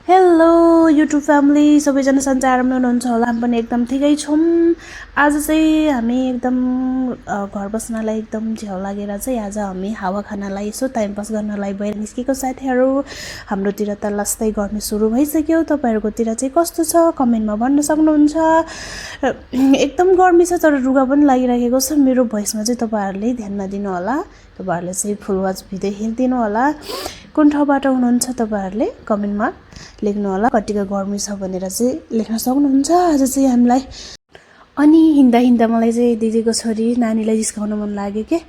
Hello YouTube family सबैजना सन्चै आरामले हुनुहुन्छ होला। हामी पनि एकदम ठिकै छौँ। आज चाहिँ हामी एकदम घर बस्नलाई एकदम झ्याउ लागेर चाहिँ आज हामी हावा खानलाई यसो टाइम पास गर्नलाई बाहिर निस्केको साथीहरू। हाम्रोतिर त लस्दै गर्मी सुरु भइसक्यो। तपाईँहरूकोतिर चाहिँ कस्तो छ कमेन्टमा भन्न सक्नुहुन्छ। एकदम गर्मी छ तर रुगा पनि लागिरहेको छ। मेरो भोइसमा चाहिँ तपाईँहरूले ध्यान नदिनु होला। तपाईँहरूले चाहिँ फुल वाच भिडियो हेरिदिनु होला। कुन ठाउँबाट हुनुहुन्छ तपाईँहरूले कमेन्टमा लेख्नु होला। कतिको गर्मी छ भनेर चाहिँ लेख्न सक्नुहुन्छ आज चाहिँ हामीलाई। अनि हिँड्दा हिँड्दा मलाई चाहिँ दिदीको छोरी नानीलाई जिस्काउन मन लाग्यो के।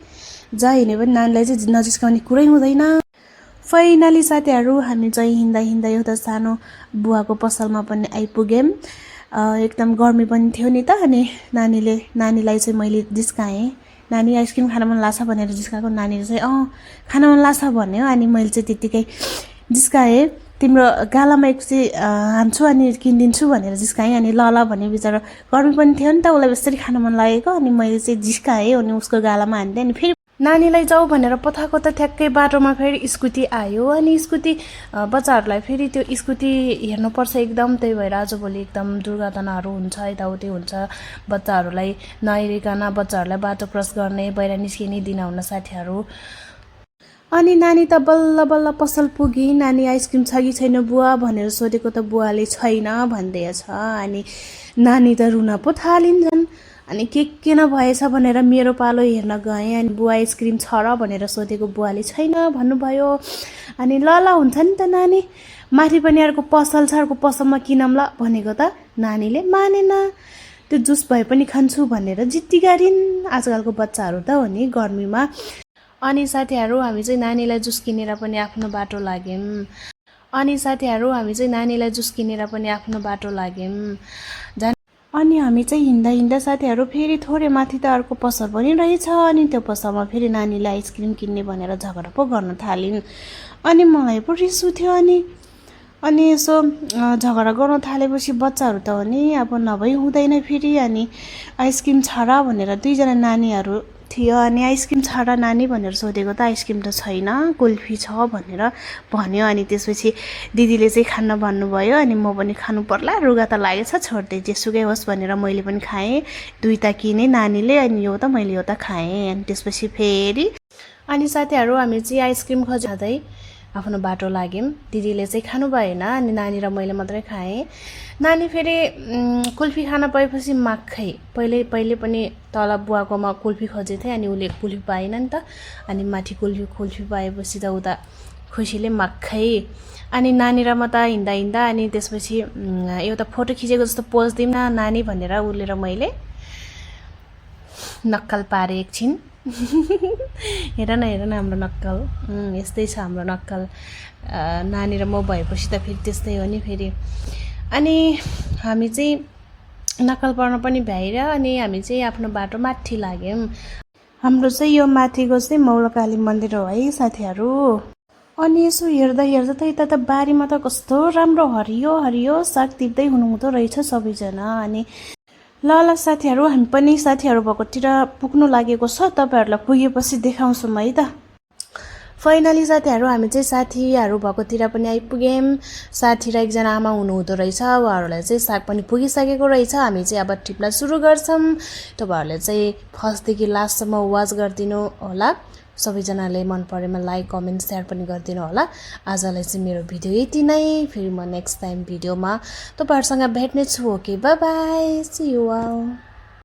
जहाँ हिँड्यो भने नानीलाई चाहिँ नजिस्काउने कुरै हुँदैन। फाइनली साथीहरू हामी चाहिँ हिँड्दा हिँड्दा एउटा सानो बुवाको पसलमा पनि आइपुग्यौँ। एकदम गर्मी पनि थियो नि त। अनि नानीलाई चाहिँ मैले जिस्काएँ। नानी आइसक्रिम खान मन लाग्छ भनेर जिस्काएको। नानीले चाहिँ खान मन लाग्छ भन्यो। अनि मैले चाहिँ त्यत्तिकै जिस्काएँ। तिम्रो गालामा एकचोटि हान्छु अनि किनिदिन्छु भनेर जिस्काएँ। अनि ल भन्ने बिचरा गर्मी पनि थियो नि त, उसलाई यसरी खान मन लागेको। अनि मैले चाहिँ जिस्काएँ अनि उसको गालामा हानिदिएँ। अनि फेरि नानीलाई जाऊ भनेर पठाएको त ठ्याक्कै बाटोमा फेरि स्कुटी आयो। अनि स्कुटी बच्चाहरूलाई फेरि त्यो स्कुटी हेर्नुपर्छ एकदम। त्यही भएर आजभोलि एकदम दुर्घटनाहरू हुन्छ, यताउति हुन्छ। बच्चाहरूलाई नहेरिकन बच्चाहरूलाई बाटो क्रस गर्ने बाहिर निस्किने दिन हुन साथीहरू। अनि नानी त बल्ल बल्ल पसल पुगी। नानी आइसक्रिम छ कि छैन बुवा भनेर सोधेको त बुवाले छैन भन्दैछ। अनि नानी त रुन पो थालिन्छन्। अनि के नभएछ भनेर मेरो पालो हेर्न गएँ। अनि बुवा आइसक्रिम छ र भनेर सोधेको बुवाले छैन भन्नुभयो। अनि ल हुन्छ नि त नानी, माथि पनि अर्को पसल छ, अर्को पसलमा किनौँ ल भनेको त नानीले मानेन। त्यो जुस भए पनि खान्छु भनेर जिद्दी गरिन्। आजकलको बच्चाहरू त हो नि गर्मीमा। अनि साथीहरू हामी चाहिँ नानीलाई जुस किनेर पनि आफ्नो बाटो लाग्यौँ। अनि हामी चाहिँ हिँड्दा हिँड्दा साथीहरू फेरि थोरै माथि त अर्को पसल पनि रहेछ। अनि त्यो पसलमा फेरि नानीलाई आइसक्रिम किन्ने भनेर झगडा पो गर्न थालिन्। अनि मलाई पो रिस उठ्यो। अनि यसो झगडा गर्न थालेपछि बच्चाहरू त हो नि अब नभई हुँदैन फेरि। अनि आइसक्रिम छ र भनेर दुईजना नानीहरू थियो। अनि आइसक्रिम छ र नानी भनेर सोधेको त आइसक्रिम त छैन, कुल्फी छ भनेर भन्यो। अनि त्यसपछि दिदीले चाहिँ खान भन्नुभयो। अनि म पनि खानु पर्ला, रुगा त लागेछ, छोड्दै जेसुकै होस् भनेर मैले पनि खाएँ। दुईवटा किनेँ नानीले, अनि यो त मैले एउटा खाएँ। अनि त्यसपछि फेरि अनि साथीहरू हामी चाहिँ आइसक्रिम खोज्दै आफ्नो बाटो लाग्यौँ। दिदीले चाहिँ खानु भएन। अनि नानी र मैले मात्रै खाएँ। नानी फेरि कुल्फी खान पाएपछि माग्खै। पहिले पनि तल बुवाकोमा कुल्फी खोजेको थिएँ। अनि उसले कुल्फी पाएन नि त। अनि माथि कुल्फी पाएपछि त उता खुसीले माग्खै। अनि नानी र म त हिँड्दा हिँड्दा अनि त्यसपछि एउटा फोटो खिचेको जस्तो पोज दिउँ न नानी भनेर उसले र मैले नक्कल पारे एकछिन। हेर न हाम्रो नक्कल। यस्तै छ हाम्रो नक्कल। नानी र म भएपछि त फेरि त्यस्तै हो नि फेरि। अनि हामी चाहिँ नक्कल पर्न पनि भ्याएर अनि हामी चाहिँ आफ्नो बाटो माथि लाग्यौँ। हाम्रो चाहिँ यो माथिको चाहिँ मौलकाली मन्दिर हो है साथीहरू। अनि यसो हेर्दा त यता त बारीमा त कस्तो राम्रो हरियो हरियो साग टिप्दै हुनुहुँदो रहेछ सबैजना। अनि ल साथीहरू हामी पनि साथीहरू भएकोतिर पुग्नु लागेको छ। तपाईँहरूलाई पुगेपछि देखाउँछौँ है त। फाइनली साथीहरू हामी चाहिँ साथीहरू भएकोतिर पनि आइपुग्यौँ। साथी र एकजना आमा हुनुहुँदो रहेछ। उहाँहरूलाई चाहिँ साग पनि पुगिसकेको रहेछ। हामी चाहिँ अब टिप्न सुरु गर्छौँ। तपाईँहरूले चाहिँ फर्स्टदेखि लास्टसम्म वाच गरिदिनु होला। सबैजनाले मन परेमा लाइक कमेन्ट सेयर पनि गरिदिनु होला। आजलाई चाहिँ मेरो भिडियो यति नै। फेरि म नेक्स्ट टाइम भिडियोमा तपाईँहरूसँग भेट्नेछु। Okay bye bye, see you all.